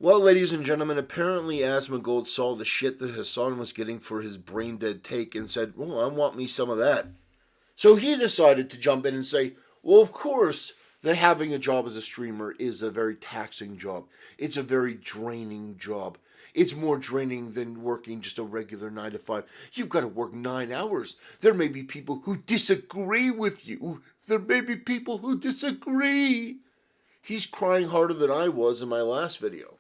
Well, ladies and gentlemen, apparently Asmongold saw the shit that Hassan was getting for his brain dead take and said, well, I want me some of that. So he decided to jump in and say, well, of course, that having a job as a streamer is a very taxing job. It's a very draining job. It's more draining than working just a regular 9 to 5. You've got to work 9 hours. There may be people who disagree with you. There may be people who disagree. He's crying harder than I was in my last video.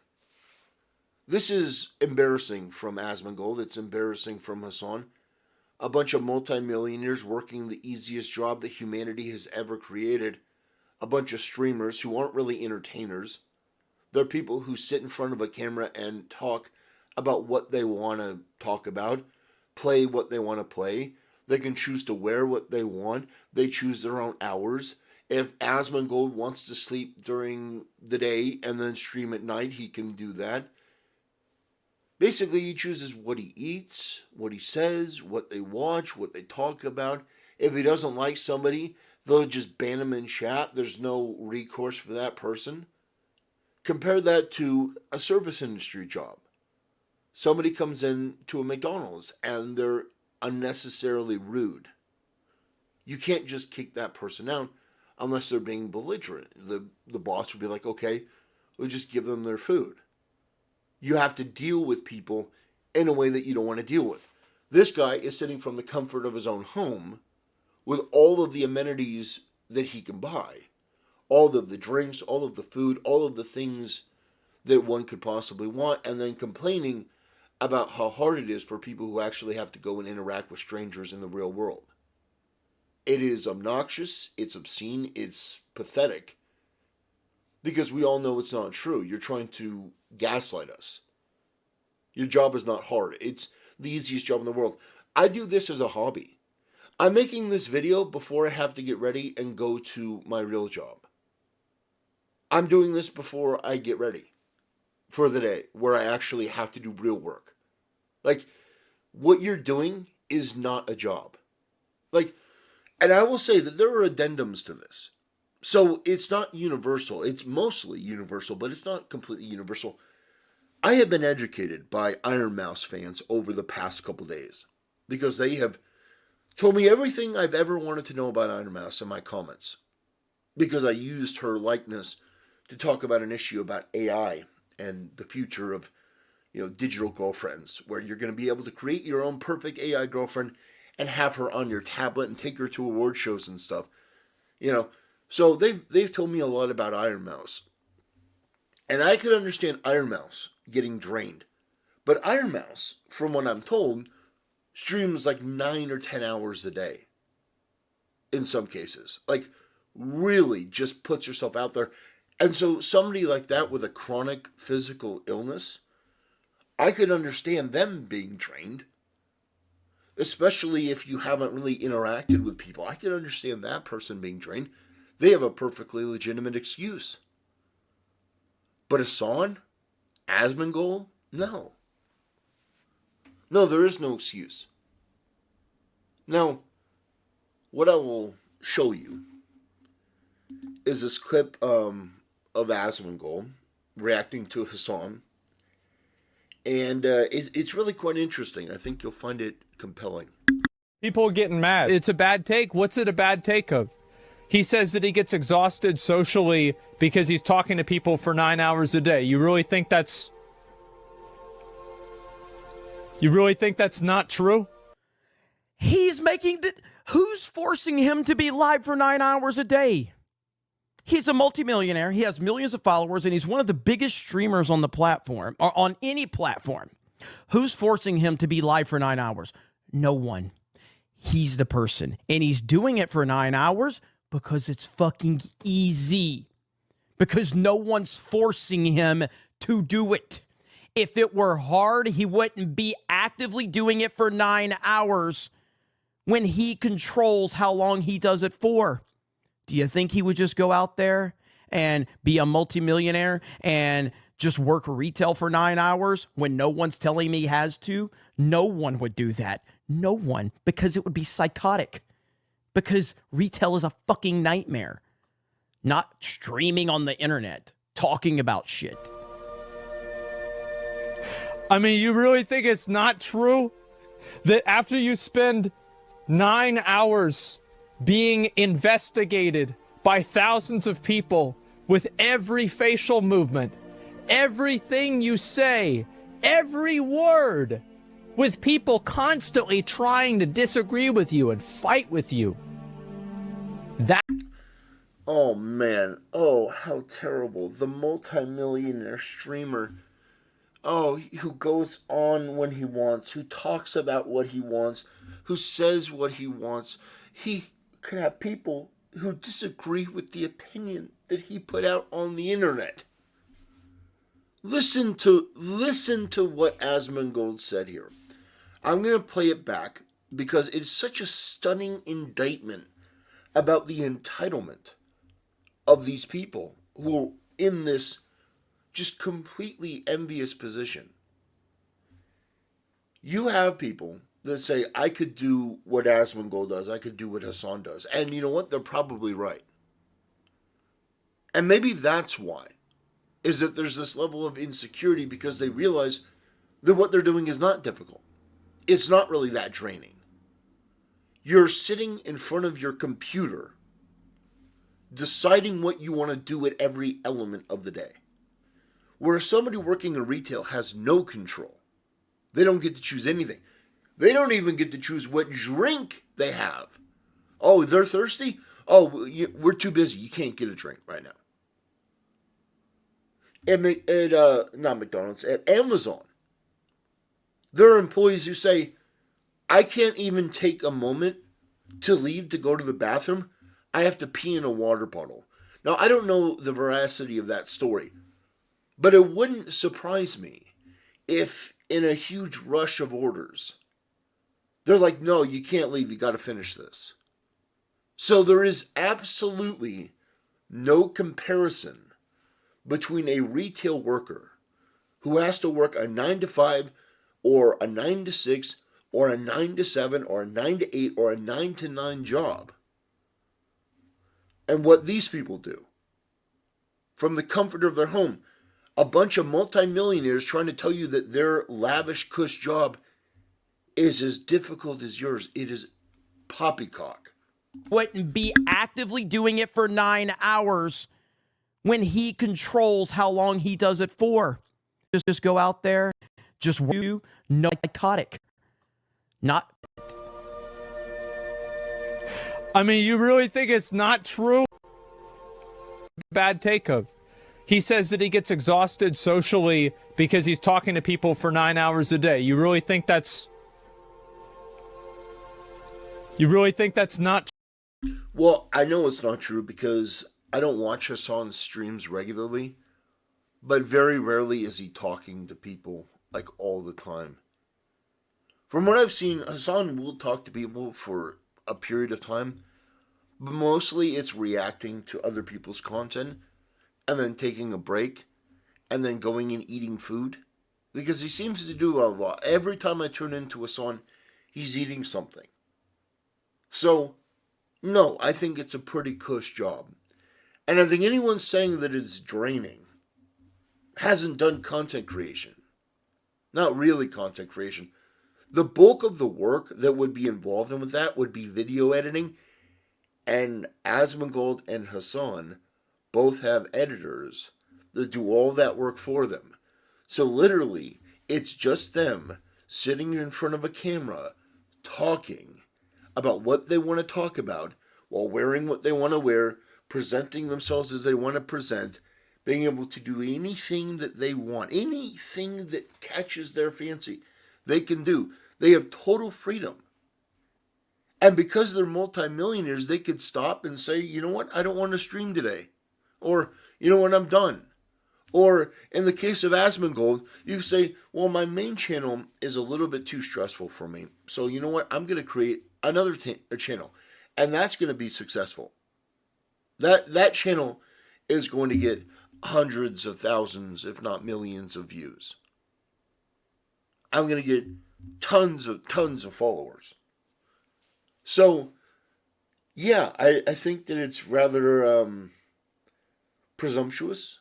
This is embarrassing from Asmongold. It's embarrassing from Hassan. A bunch of multimillionaires working the easiest job that humanity has ever created. A bunch of streamers who aren't really entertainers. They're people who sit in front of a camera and talk about what they want to talk about, play what they want to play. They can choose to wear what they want. They choose their own hours. If Asmongold wants to sleep during the day and then stream at night, he can do that. Basically, he chooses what he eats, what he says, what they watch, what they talk about. If he doesn't like somebody, they'll just ban him in chat. There's no recourse for that person. Compare that to a service industry job. Somebody comes in to a McDonald's and they're unnecessarily rude. You can't just kick that person out unless they're being belligerent. The boss would be like, okay, we'll just give them their food. You have to deal with people in a way that you don't want to deal with. This guy is sitting from the comfort of his own home with all of the amenities that he can buy. All of the drinks, all of the food, all of the things that one could possibly want, and then complaining about how hard it is for people who actually have to go and interact with strangers in the real world. It is obnoxious, it's obscene, it's pathetic, because we all know it's not true. You're trying to gaslight us. Your job is not hard. It's the easiest job in the world. I do this as a hobby. I'm making this video before I have to get ready and go to my real job. I'm doing this before I get ready for the day, where I actually have to do real work. Like, what you're doing is not a job. Like, and I will say that there are addendums to this. So it's not universal. It's mostly universal, but it's not completely universal. I have been educated by Iron Mouse fans over the past couple days because they have told me everything I've ever wanted to know about Iron Mouse in my comments, because I used her likeness to talk about an issue about AI and the future of, digital girlfriends, where you're going to be able to create your own perfect AI girlfriend and have her on your tablet and take her to award shows and stuff. So they've told me a lot about Iron Mouse. And I could understand Iron Mouse getting drained. But Iron Mouse, from what I'm told, streams like 9 or 10 hours a day. In some cases. Like, really just puts herself out there. And so somebody like that with a chronic physical illness, I could understand them being drained. Especially if you haven't really interacted with people. I could understand that person being drained. They have a perfectly legitimate excuse. But Hassan? Asmongold? No. No, there is no excuse. Now, what I will show you is this clip of Asmongold reacting to Hassan. And it's really quite interesting. I think you'll find it compelling. People are getting mad. It's a bad take. What's it a bad take of? He says that he gets exhausted socially because he's talking to people for 9 hours a day. You really think that's not true? He's making the... Who's forcing him to be live for 9 hours a day? He's a multimillionaire. He has millions of followers, and he's one of the biggest streamers on the platform, or on any platform. Who's forcing him to be live for 9 hours? No one. He's the person. And he's doing it for 9 hours because it's fucking easy. Because no one's forcing him to do it. If it were hard, he wouldn't be actively doing it for 9 hours when he controls how long he does it for. Do you think he would just go out there and be a multimillionaire and just work retail for 9 hours when no one's telling him he has to? No one would do that. No one, because it would be psychotic. Because retail is a fucking nightmare. Not streaming on the internet, talking about shit. I mean, you really think it's not true that after you spend 9 hours being investigated by thousands of people with every facial movement, everything you say, every word, with people constantly trying to disagree with you and fight with you, that... Oh man, oh how terrible. The multimillionaire streamer, oh, who goes on when he wants, who talks about what he wants, who says what he wants. He could have people who disagree with the opinion that he put out on the internet. Listen to what Asmongold said here. I'm going to play it back because it's such a stunning indictment about the entitlement of these people who are in this just completely envious position. You have people that say, I could do what Asmongold does, I could do what Hassan does. And you know what? They're probably right. And maybe that's why, is that there's this level of insecurity because they realize that what they're doing is not difficult. It's not really that draining. You're sitting in front of your computer deciding what you want to do at every element of the day. Whereas somebody working in retail has no control. They don't get to choose anything. They don't even get to choose what drink they have. Oh, they're thirsty? Oh, we're too busy. You can't get a drink right now. Not McDonald's, at Amazon, there are employees who say, I can't even take a moment to leave to go to the bathroom. I have to pee in a water bottle. Now, I don't know the veracity of that story, but it wouldn't surprise me if in a huge rush of orders, they're like, no, you can't leave. You got to finish this. So there is absolutely no comparison between a retail worker who has to work a 9 to 5 or a 9 to 6 or a 9 to 7 or a 9 to 8 or a 9 to 9 job and what these people do from the comfort of their home. A bunch of multimillionaires trying to tell you that their lavish cush job is as difficult as yours. It is poppycock. Wouldn't be actively doing it for 9 hours when he controls how long he does it for. Just go out there, just no psychotic. Not. I mean, you really think it's not true? Bad take of. He says that he gets exhausted socially because he's talking to people for 9 hours a day. You really think that's not true? Well, I know it's not true because I don't watch Hassan's streams regularly, but very rarely is he talking to people like all the time. From what I've seen, Hassan will talk to people for a period of time, but mostly it's reacting to other people's content and then taking a break and then going and eating food because he seems to do a lot. Every time I tune into Hassan, he's eating something. So, no, I think it's a pretty cush job. And I think anyone saying that it's draining hasn't done content creation. Not really content creation. The bulk of the work that would be involved in with that would be video editing. And Asmongold and Hassan both have editors that do all that work for them. So literally, it's just them sitting in front of a camera talking about what they want to talk about while wearing what they want to wear, presenting themselves as they want to present, being able to do anything that they want, anything that catches their fancy, they can do. They have total freedom. And because they're multimillionaires, they could stop and say, you know what, I don't want to stream today. Or, you know what, I'm done. Or, in the case of Asmongold, you say, well, my main channel is a little bit too stressful for me. So, you know what, I'm going to create another channel. And that's going to be successful. That channel is going to get hundreds of thousands, if not millions of views. I'm going to get tons of followers. So, yeah, I think that it's rather presumptuous,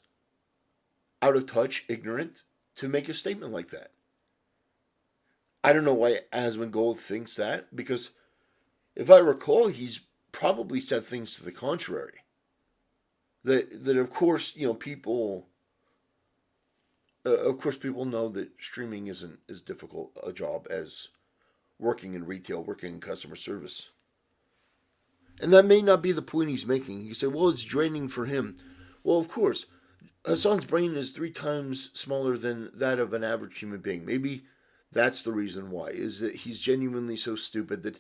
out of touch, ignorant to make a statement like that. I don't know why Asmongold thinks that, because if I recall, he's probably said things to the contrary. That of course, people. Of course, people know that streaming isn't as difficult a job as working in retail, working in customer service. And that may not be the point he's making. You say, well, it's draining for him. Well, of course, Hassan's brain is 3 times smaller than that of an average human being. Maybe that's the reason why, is that he's genuinely so stupid that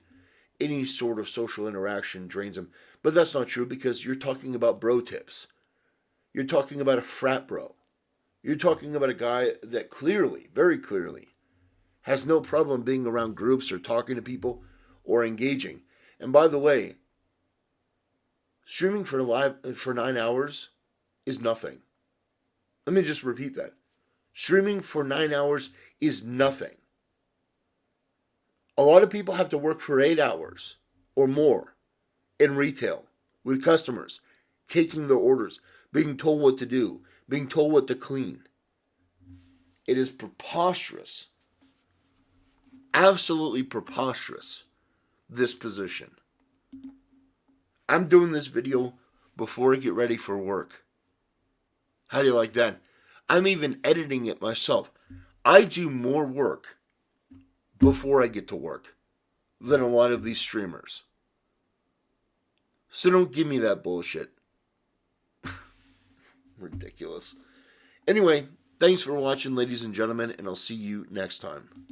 any sort of social interaction drains him. But that's not true, because you're talking about bro tips. You're talking about a frat bro. You're talking about a guy that clearly, very clearly, has no problem being around groups or talking to people or engaging. And by the way, streaming for 9 hours is nothing. Let me just repeat that. Streaming for 9 hours is nothing. A lot of people have to work for 8 hours or more in retail with customers, taking their orders, being told what to do, being told what to clean. It is preposterous. Absolutely preposterous, this position. I'm doing this video before I get ready for work. How do you like that? I'm even editing it myself. I do more work before I get to work than a lot of these streamers. So don't give me that bullshit. Ridiculous. Anyway, thanks for watching, ladies and gentlemen, and I'll see you next time.